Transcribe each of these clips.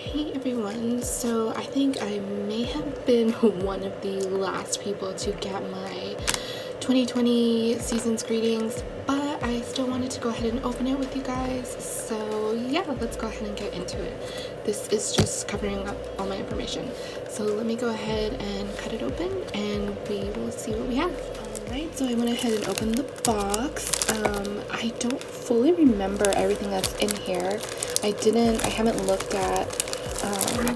Hey everyone, so I think I may have been one of the last people to get my 2020 season's greetings, but I still wanted to go ahead and open it with you guys. So yeah, let's go ahead and get into it. This is just covering up all my information. So let me go ahead and cut it open and we will see what we have. Alright, so I went ahead and opened the box. I don't fully remember everything that's in here. I haven't looked at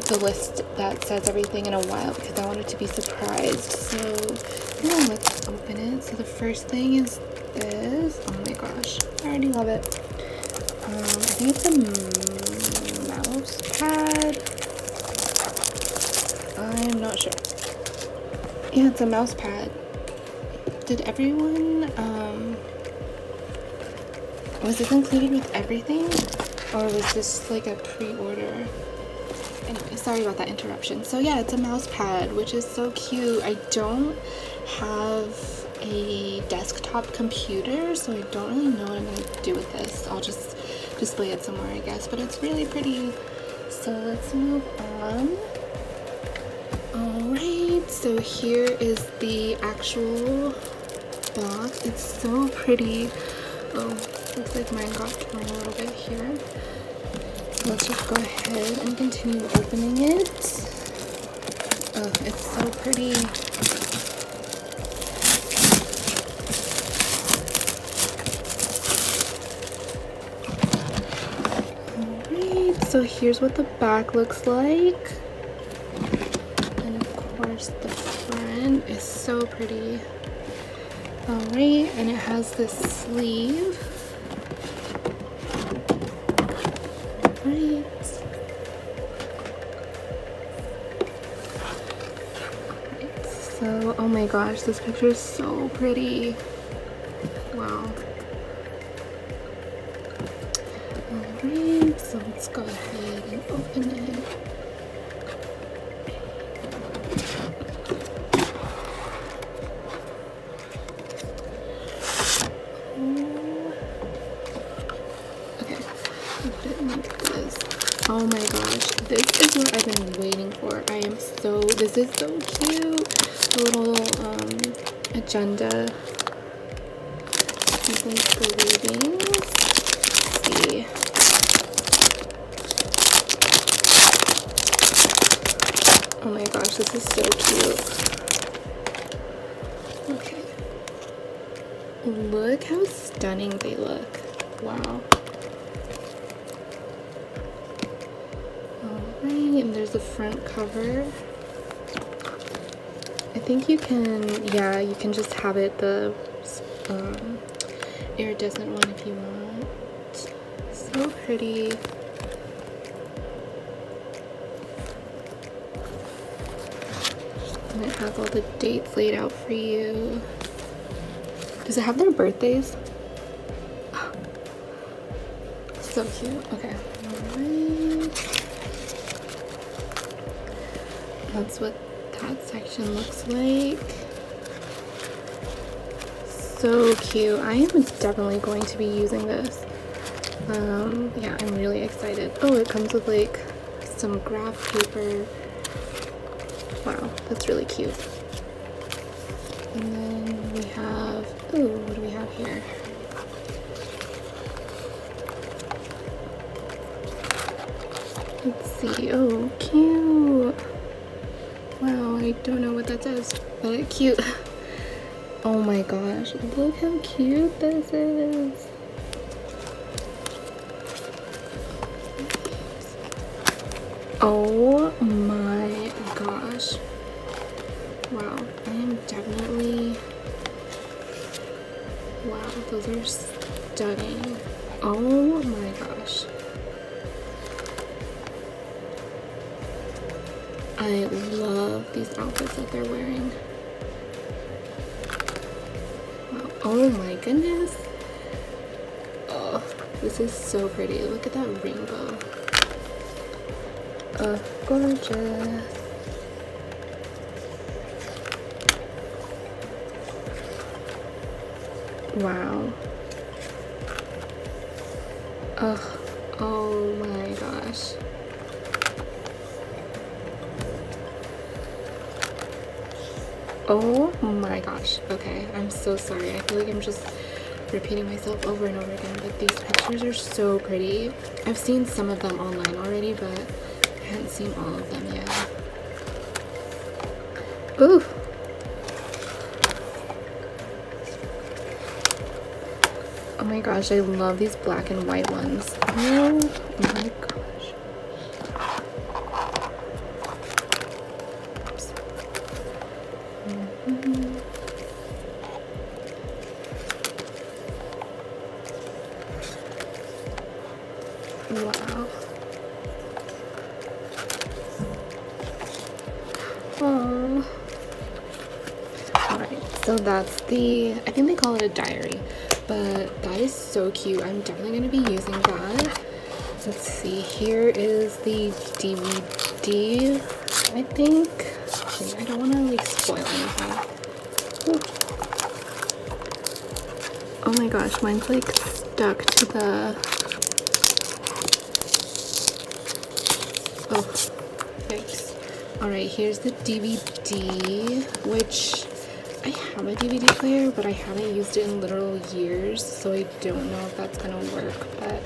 the list that says everything in a while because I wanted to be surprised. So yeah, let's open it. So the first thing is this. Oh my gosh, I already love it. I think it's a mouse pad. I'm not sure. Yeah, it's a mouse pad. Did everyone, was this included with everything? Or was this like a pre-order? Anyway, sorry about that interruption. So yeah, it's a mouse pad, which is so cute. I don't have a desktop computer, so I don't really know what I'm going to do with this. I'll just display it somewhere, I guess. But it's really pretty. So let's move on. Alright, so here is the actual box. It's so pretty. Oh, looks like mine got torn a little bit here. Let's just go ahead and continue opening it. Oh, it's so pretty. Alright, so here's what the back looks like. And of course the front is so pretty. Alright, and it has this sleeve. Right. So, oh my gosh, this picture is so pretty. Wow. Alright, so let's go ahead and open it. Oh my gosh, this is what I've been waiting for. This is so cute. A little agenda. Something greetings. Let's see. Oh my gosh, this is so cute. Okay. Look how stunning they look. Wow. And there's the front cover. I think you can just have it the iridescent one if you want. So pretty. And it has all the dates laid out for you. Does it have their birthdays? Oh, so cute. Okay. Alright. That's what that section looks like. So cute. I am definitely going to be using this. Yeah, I'm really excited. Oh, it comes with like some graph paper. Wow, that's really cute. And then we have, oh, what do we have here? Let's see. Oh, cute. Wow, I don't know what that says, but cute. Oh my gosh, look how cute this is. Oh my gosh. Wow, I am definitely... Wow, those are stunning. Oh my gosh. I love these outfits that they're wearing. Wow. Oh my goodness. Oh, this is so pretty. Look at that rainbow. Oh, gorgeous. Wow. Oh my gosh. Oh my gosh. Okay, I'm so sorry. I feel like I'm just repeating myself over and over again, but these pictures are so pretty. I've seen some of them online already, but I haven't seen all of them yet. Ooh. Oh my gosh, I love these black and white ones. Oh my gosh. Oops. Wow. Oh. Alright, so that's the, I think they call it a diary, but that is so cute. I'm definitely going to be using that. Let's see, here is the DVD, I think. Wait, I don't want to like spoil anything. Ooh. Oh my gosh, mine's like stuck to the, oh, yikes. Alright, here's the DVD, which I have a DVD player, but I haven't used it in literal years, so I don't know if that's gonna work, but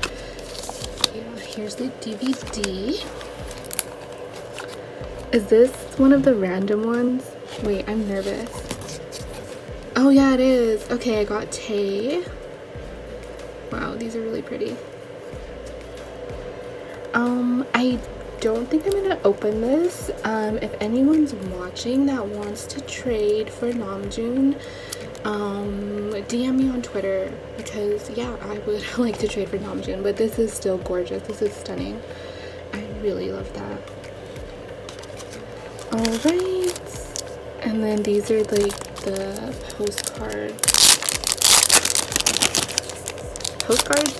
yeah, here's the DVD. Is this one of the random ones? Wait, I'm nervous. Oh yeah, it is. Okay, I got Tay. Wow, these are really pretty. I don't think I'm gonna open this. If anyone's watching that wants to trade for Namjoon, DM me on Twitter, because yeah, I would like to trade for Namjoon, but this is still gorgeous. This is stunning. I really love that. Alright, and then these are like the postcards,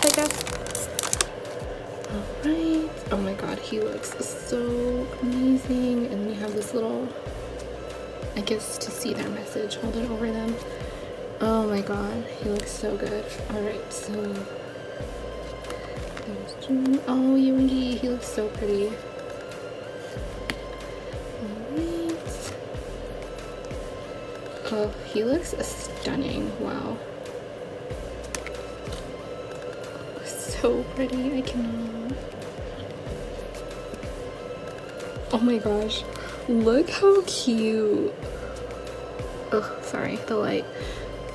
I guess. Alright. Oh my god, he looks so amazing. And then you have this little, I guess to see their message, hold it over them. Oh my god, he looks so good. Alright, so there's June. Oh, Yoongi, he looks so pretty. Alright. Oh, he looks stunning. Wow. So pretty, I cannot. Oh my gosh, look how cute. Oh, sorry, the light.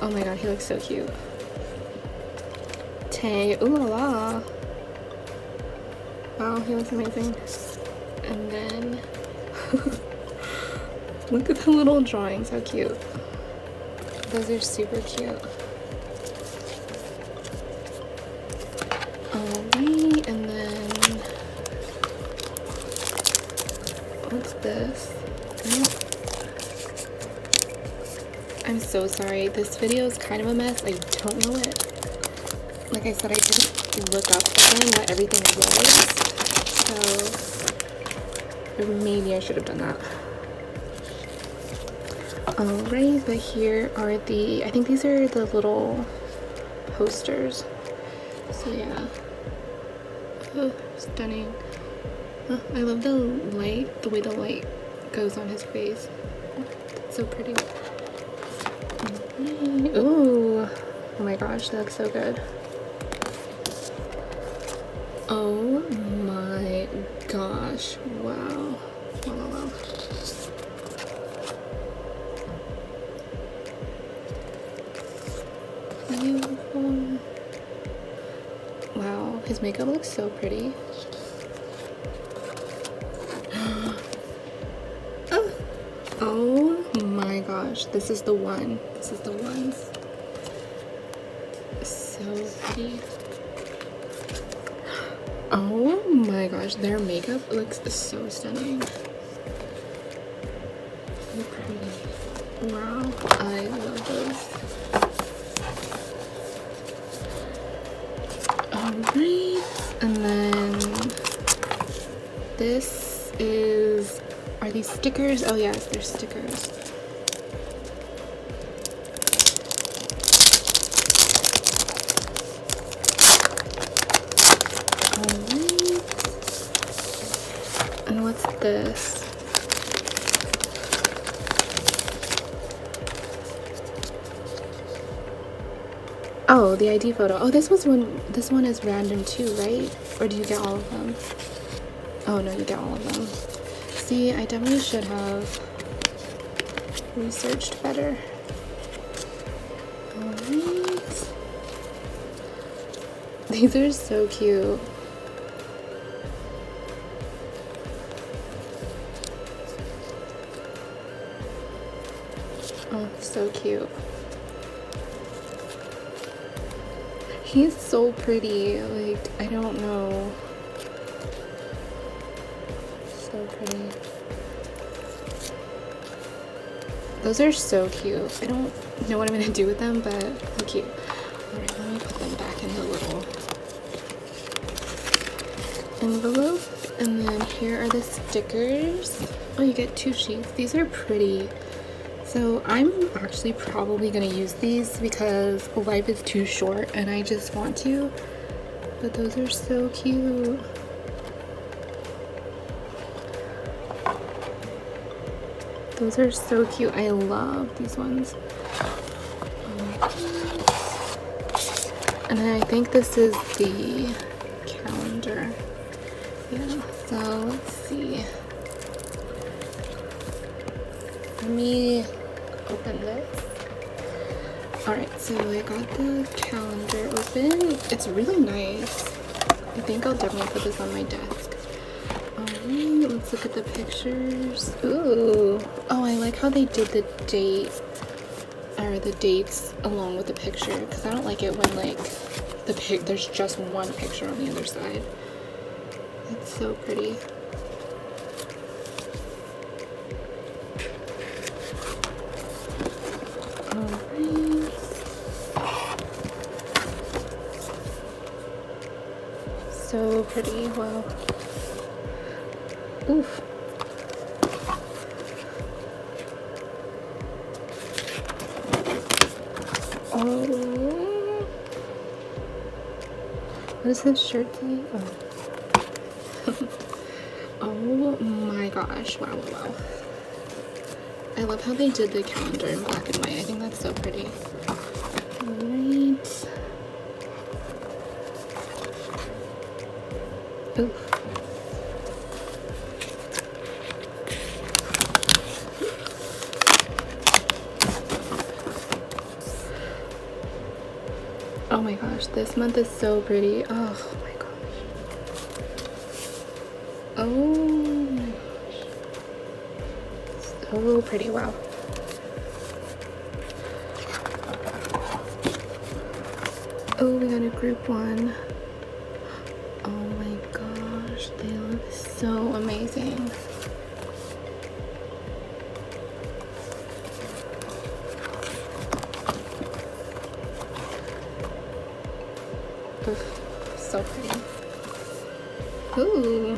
Oh my god, he looks so cute. Tay, ooh la la. Wow, he looks amazing. And then, look at the little drawings, how cute. Those are super cute. Alright, and then, what's this? I'm so sorry. This video is kind of a mess. I don't know it. Like I said, I didn't look up again what everything was. So maybe I should have done that. Alright, but here are the, I think these are the little posters. So yeah. Oh, stunning. Oh, I love the light, the way the light goes on his face. It's so pretty. Ooh, oh my gosh, that looks so good. Oh my gosh, wow. Wow. Beautiful. Wow, his makeup looks so pretty. Oh my gosh, this is the one. This is the one. So pretty. Oh my gosh, their makeup looks so stunning. So pretty. Wow, I love those. Alright, and then this is, are these stickers? Oh yes, they're stickers. Alright, and what's this? Oh, the ID photo. Oh, this one is random too, right? Or do you get all of them? Oh no, you get all of them. See, I definitely should have researched better. Alright. These are so cute. Oh, so cute. He's so pretty. Like, I don't know. So pretty. Those are so cute. I don't know what I'm gonna do with them, but they're cute. Alright, let me put them back in the little envelope. And then here are the stickers. Oh, you get 2 sheets. These are pretty. So I'm actually probably gonna use these because life is too short and I just want to. But those are so cute. Those are so cute. I love these ones. And then I think this is the calendar. Yeah, so let's see. Let me open this. Alright, so I got the calendar open. It's really nice. I think I'll definitely put this on my desk. Alright, let's look at the pictures. Ooh. Oh, I like how they did the date, or the dates along with the picture, because I don't like it when like there's just one picture on the other side. It's so pretty. Alright. So pretty. Wow. Oof. Oh. What does his shirt say? Oh. Oh my gosh. Wow, wow. I love how they did the calendar in black and white. I think that's so pretty. Alright. Oof. Oh my gosh, this month is so pretty. Oh my gosh. Oh my gosh. So pretty, wow. Oh, we got a group one. Oh my gosh, they look so amazing. Oof, so pretty. Ooh.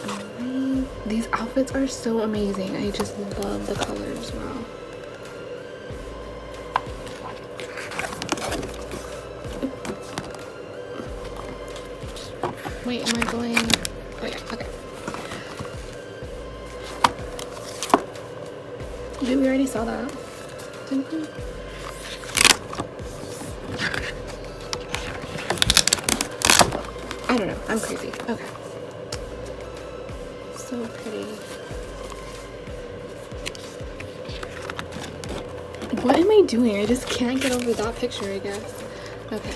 Alright. These outfits are so amazing. I just love the colors. Wow. Wait, am I going? Oh yeah, okay. Dude, we already saw that. Didn't we? I don't know. I'm crazy. Okay. So pretty. What am I doing? I just can't get over that picture, I guess. Okay.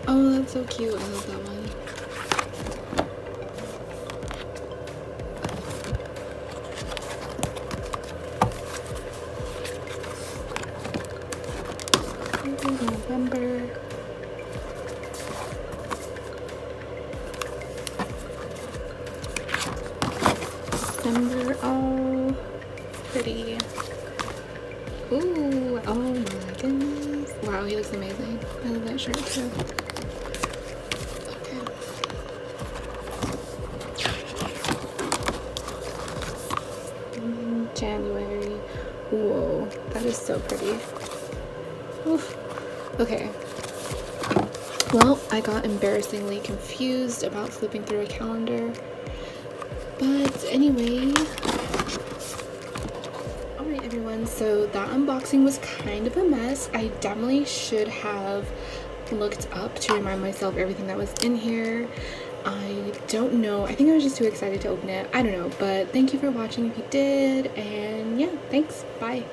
Oh, that's so cute. I love that one. November. December. Oh, pretty. Ooh, oh my goodness. Wow, he looks amazing. I love that shirt too. Okay. January. Whoa, that is so pretty. Oof. Okay. Well, I got embarrassingly confused about flipping through a calendar. But anyway, alright everyone, so that unboxing was kind of a mess. I definitely should have looked up to remind myself everything that was in here. I don't know. I think I was just too excited to open it. I don't know. But thank you for watching if you did. And yeah, thanks. Bye.